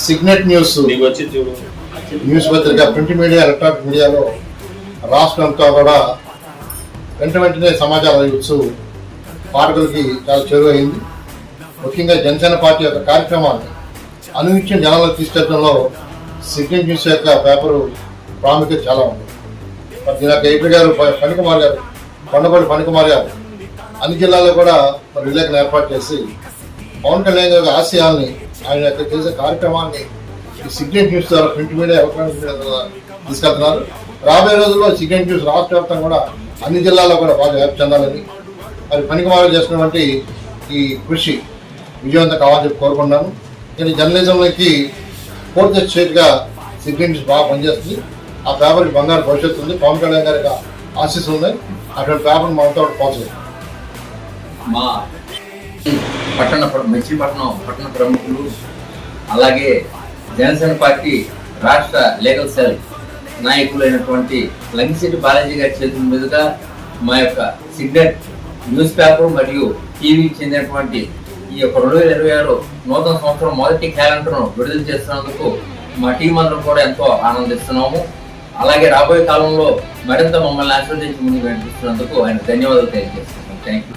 Signet news news పత్రిక print media electronic మీడియాలో రాష్ట్రంతో కూడా వెంటనే సమాచారం ఇవ్వచ్చు పాఠకులకి చాలా చేరువైంది. ముఖ్యంగా జనసేన పార్టీ యొక్క కార్యక్రమాన్ని అనునిత్యం జనాలకు తీసుకెళ్లడంలో సిగ్నెట్ న్యూస్ యొక్క పేపరు ప్రాముఖ్యత చాలా ఉంది. మరి దీని యొక్క ఎడిటర్ గారు ఫణికుమార్ గారు, కొండపల్లి ఫణికుమార్ గారు అన్ని జిల్లాల్లో కూడా మరి విలేకరులు ఏర్పాటు చేసి పవన్ కళ్యాణ్ గారి ఆశయాల్ని, ఆయన యొక్క చేసే కార్యక్రమాన్ని ఈ సిగ్నెట్ న్యూస్ ద్వారా ప్రింట్ మీడియా ఎలక్ట్రానిక్ మీడియా ద్వారా తీసుకెళ్తున్నారు. రాబోయే రోజుల్లో సిగ్నెట్ న్యూస్ రాష్ట్ర వ్యాప్తంగా కూడా అన్ని జిల్లాల్లో కూడా బాగా వ్యాప్తి చెందాలని, మరి ఫణికుమార్ చేసినటువంటి ఈ కృషి విజయవంతం కావాలని చెప్పి కోరుకున్నాను. నేను జర్నలిజంలోకి పూర్తి స్టేట్గా సిగ్నెట్ న్యూస్ బాగా పనిచేస్తుంది. ఆ పేపర్కి బంగారు భవిష్యత్తు ఉంది. పవన్ కళ్యాణ్ గారికి ఆశీస్సులు ఉన్నాయి. అటువంటి పేపర్ని మనతో పోతుంది. మా మచిలీపట్నం పట్టణ ప్రముఖులు, అలాగే జనసేన పార్టీ రాష్ట్ర లీగల్ సెల్ నాయకులైనటువంటి లంకిశెట్టి బాలాజీ గారి చేతుల మీదుగా మా యొక్క సిగ్నెట్ న్యూస్ పేపర్ మరియు టీవీకి చెందినటువంటి ఈ యొక్క 2026 నూతన సంవత్సరం మొదటి క్యాలెండర్ను విడుదల చేస్తున్నందుకు మా టీం అందరం కూడా ఎంతో ఆనందిస్తున్నాము. అలాగే రాబోయే కాలంలో మరింత మమ్మల్ని ఆశీర్వదించి ముందుకు నడిపిస్తున్నందుకు ఆయన ధన్యవాదాలు తెలియజేస్తున్నాం. Thank you.